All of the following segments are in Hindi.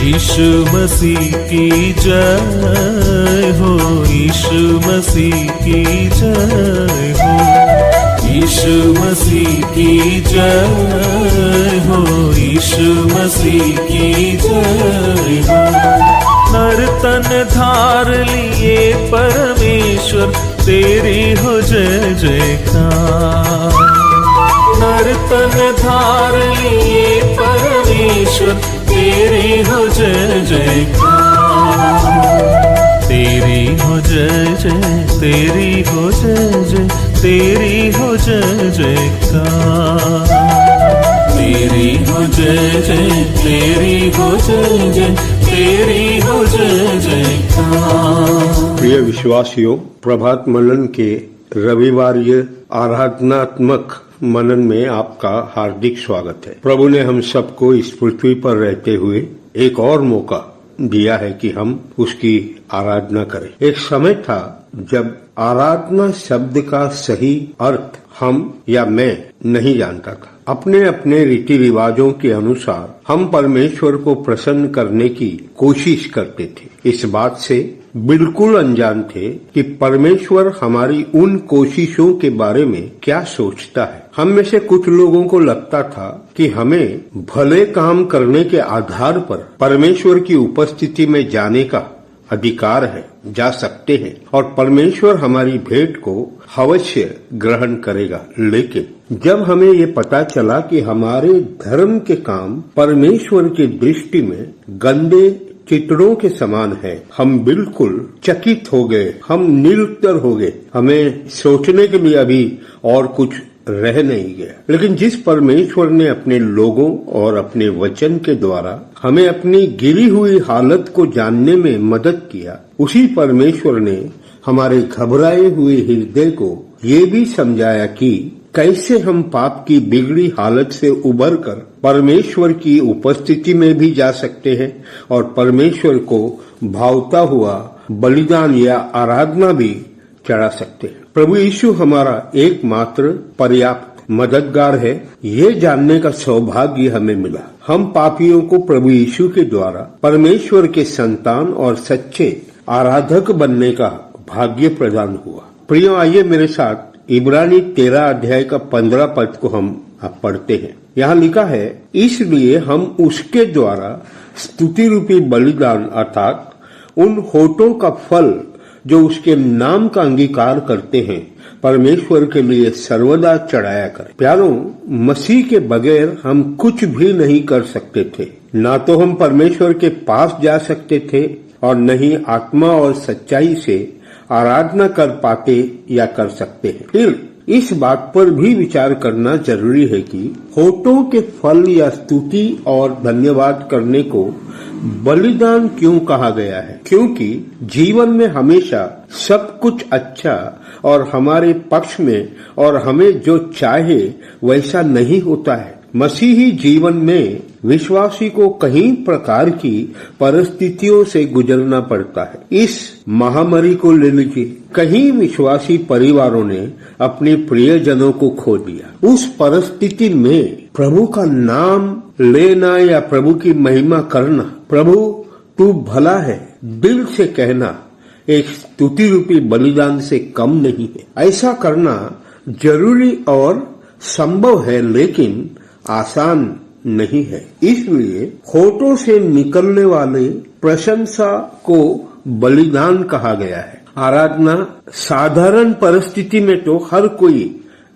यीशु मसीह की जय हो, यीशु मसीह की जय हो, यीशु मसीह की जय हो, यीशु मसीह की जय हो। नर्तन धार लिए परमेश्वर तेरी हो जय जयकार। नर्तन धार लिए परमेश्वर तेरी हो जय जयकार। तेरी हो जय जय, तेरी हो जय जय, तेरी हो जय जयकार। तेरी हो जय जय, तेरी हो जय जय, तेरी हो जय जयकार। प्रिय विश्वासियों, प्रभात मनन के रविवारीय आराधनात्मक मनन में आपका हार्दिक स्वागत है। प्रभु ने हम सबको इस पृथ्वी पर रहते हुए एक और मौका दिया है कि हम उसकी आराधना करें। एक समय था जब आराधना शब्द का सही अर्थ हम या मैं नहीं जानता था। अपने अपने रीति रिवाजों के अनुसार हम परमेश्वर को प्रसन्न करने की कोशिश करते थे। इस बात से बिल्कुल अनजान थे कि परमेश्वर हमारी उन कोशिशों के बारे में क्या सोचता है। हम में से कुछ लोगों को लगता था कि हमें भले काम करने के आधार पर परमेश्वर की उपस्थिति में जाने का अधिकार है, जा सकते हैं और परमेश्वर हमारी भेंट को अवश्य ग्रहण करेगा। लेकिन जब हमें ये पता चला कि हमारे धर्म के काम परमेश्वर की दृष्टि में गंदे चित्रों के समान है, हम बिल्कुल चकित हो गए, हम निरुत्तर हो गए। हमें सोचने के लिए अभी और कुछ रह नहीं गया। लेकिन जिस परमेश्वर ने अपने लोगों और अपने वचन के द्वारा हमें अपनी गिरी हुई हालत को जानने में मदद किया, उसी परमेश्वर ने हमारे घबराए हुए हृदय को ये भी समझाया कि कैसे हम पाप की बिगड़ी हालत से उबरकर परमेश्वर की उपस्थिति में भी जा सकते हैं और परमेश्वर को भावता हुआ बलिदान या आराधना भी चढ़ा सकते हैं। प्रभु यीशु हमारा एकमात्र पर्याप्त मददगार है, ये जानने का सौभाग्य हमें मिला। हम पापियों को प्रभु यीशु के द्वारा परमेश्वर के संतान और सच्चे आराधक बनने का भाग्य प्रदान हुआ। प्रियो, आइए मेरे साथ इब्रानी 13 अध्याय का 15 पद को हम पढ़ते हैं। यहाँ लिखा है, इसलिए हम उसके द्वारा स्तुति रूपी बलिदान अर्थात उन होठों का फल जो उसके नाम का अंगीकार करते हैं परमेश्वर के लिए सर्वदा चढ़ाया करें। प्यारों, मसीह के बगैर हम कुछ भी नहीं कर सकते थे। ना तो हम परमेश्वर के पास जा सकते थे और न ही आत्मा और सच्चाई से आराधना कर पाते या कर सकते हैं। फिर इस बात पर भी विचार करना जरूरी है कि होठों के फल या स्तुति और धन्यवाद करने को बलिदान क्यों कहा गया है? क्योंकि जीवन में हमेशा सब कुछ अच्छा और हमारे पक्ष में और हमें जो चाहे वैसा नहीं होता है। मसीही जीवन में विश्वासी को कई प्रकार की परिस्थितियों से गुजरना पड़ता है। इस महामारी को ले लीजिए, कई विश्वासी परिवारों ने अपने प्रियजनों को खो दिया। उस परिस्थिति में प्रभु का नाम लेना या प्रभु की महिमा करना, प्रभु तू भला है, दिल से कहना एक स्तुति रूपी बलिदान से कम नहीं है। ऐसा करना जरूरी और संभव है, लेकिन आसान नहीं है। इसलिए होठों से निकलने वाले प्रशंसा को बलिदान कहा गया है। आराधना साधारण परिस्थिति में तो हर कोई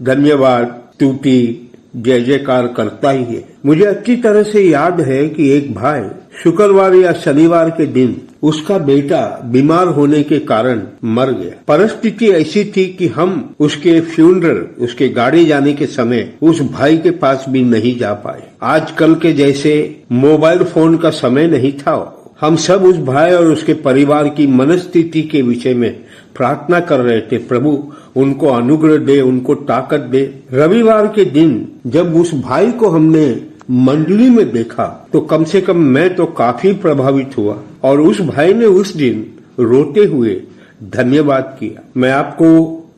धन्यवाद, स्तुति, जय जयकार करता ही है। मुझे अच्छी तरह से याद है कि एक भाई शुक्रवार या शनिवार के दिन उसका बेटा बीमार होने के कारण मर गया। परिस्थिति ऐसी थी कि हम उसके फ्यूनरल, उसके गाड़ी जाने के समय उस भाई के पास भी नहीं जा पाए। आजकल के जैसे मोबाइल फोन का समय नहीं था। हम सब उस भाई और उसके परिवार की मनस्थिति के विषय में प्रार्थना कर रहे थे, प्रभु उनको अनुग्रह दे, उनको ताकत दे। रविवार के दिन जब उस भाई को हमने मंडली में देखा तो कम से कम मैं तो काफी प्रभावित हुआ और उस भाई ने उस दिन रोते हुए धन्यवाद किया। मैं आपको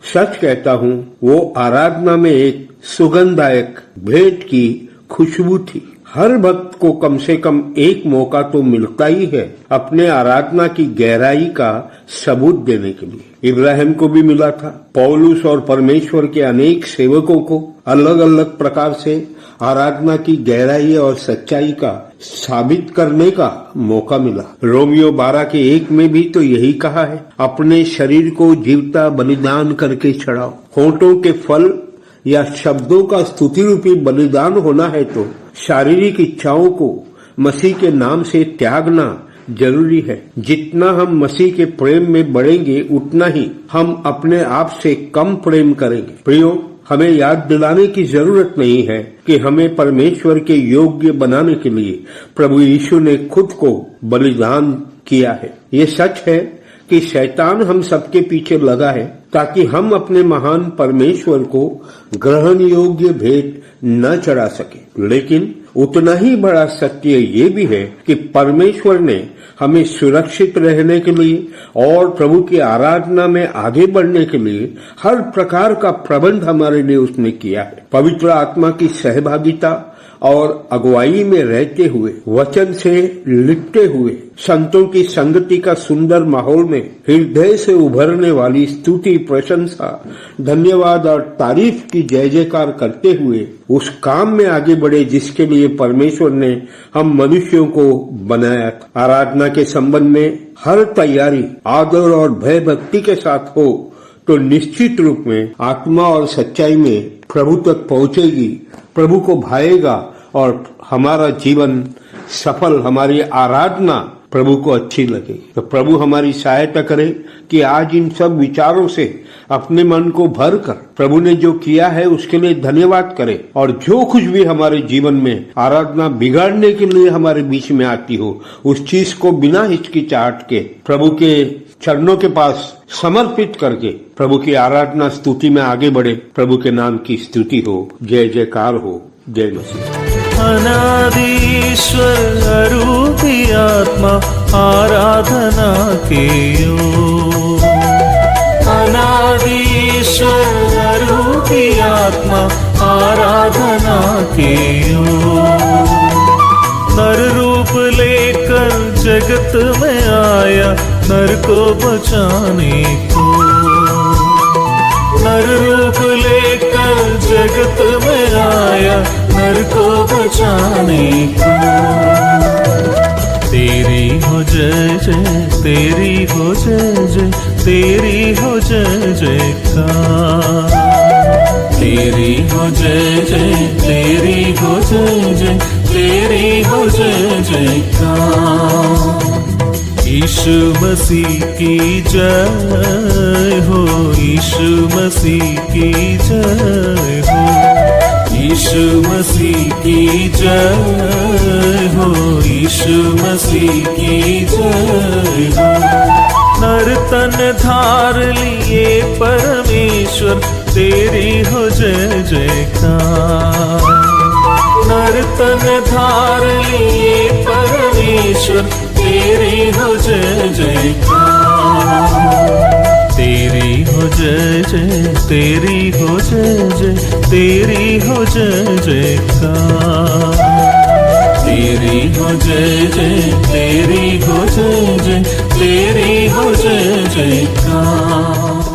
सच कहता हूँ, वो आराधना में एक सुगंधदायक भेंट की खुशबू थी। हर भक्त को कम से कम एक मौका तो मिलता ही है अपने आराधना की गहराई का सबूत देने के लिए। इब्राहिम को भी मिला था। पौलुस और परमेश्वर के अनेक सेवकों को अलग अलग प्रकार से आराधना की गहराई और सच्चाई का साबित करने का मौका मिला। रोमियो 12 के 1 में भी तो यही कहा है, अपने शरीर को जीवता बलिदान करके चढ़ाओ। होठों के फल या शब्दों का स्तुति रूपी बलिदान होना है तो शारीरिक इच्छाओं को मसीह के नाम से त्यागना जरूरी है। जितना हम मसीह के प्रेम में बढ़ेंगे उतना ही हम अपने आप से कम प्रेम करेंगे। प्रियो, हमें याद दिलाने की जरूरत नहीं है कि हमें परमेश्वर के योग्य बनाने के लिए प्रभु यीशु ने खुद को बलिदान किया है। ये सच है कि शैतान हम सबके पीछे लगा है ताकि हम अपने महान परमेश्वर को ग्रहण योग्य भेंट न चढ़ा सके। लेकिन उतना ही बड़ा सत्य ये भी है कि परमेश्वर ने हमें सुरक्षित रहने के लिए और प्रभु की आराधना में आगे बढ़ने के लिए हर प्रकार का प्रबंध हमारे लिए उसने किया है। पवित्र आत्मा की सहभागिता और अगुवाई में रहते हुए, वचन से लिपटे हुए, संतों की संगति का सुंदर माहौल में हृदय से उभरने वाली स्तुति, प्रशंसा, धन्यवाद और तारीफ की जय जयकार करते हुए उस काम में आगे बढ़े जिसके लिए परमेश्वर ने हम मनुष्यों को बनाया था। आराधना के संबंध में हर तैयारी आदर और भय भक्ति के साथ हो तो निश्चित रूप में आत्मा और सच्चाई में प्रभु तक पहुंचेगी, प्रभु को भाएगा और हमारा जीवन सफल, हमारी आराधना प्रभु को अच्छी लगेगी। तो प्रभु हमारी सहायता करे कि आज इन सब विचारों से अपने मन को भर कर प्रभु ने जो किया है उसके लिए धन्यवाद करें और जो कुछ भी हमारे जीवन में आराधना बिगाड़ने के लिए हमारे बीच में आती हो उस चीज को बिना हिचकिचाहट के प्रभु के चरणों के पास समर्पित करके प्रभु की आराधना स्तुति में आगे बढ़े। प्रभु के नाम की स्तुति हो, जय जयकार हो। जय मसीह। अनादीश्वर अरूपी आत्मा आराधना के योग। अनादीश्वर अरूपी आत्मा आराधना के योग। नर रूप लेकर जगत में आया नर को बचाने को। नर रूप लेकर जगत में आया नर को बचाने को। तेरी हो जय जय, तेरी हो जय जय, तेरी हो जय जयकार। तेरी हो जय जय, तेरी हो जय जय, तेरी हो जय जयकार। यीशु मसीह की जय हो, यीशु मसीह की जय हो। यीशु मसीह की जय हो, यीशु मसीह की जय हो। नर तन धार लिए परमेश्वर तेरी हो जय जयकार। नर तन धार लिए परमेश्वर तेरी हो जय जयकार। तेरी हो जय जय, तेरी हो जय जय, तेरी हो जय जयकार। तेरी हो जय जय, तेरी हो जय जय, तेरी हो जय जयकार।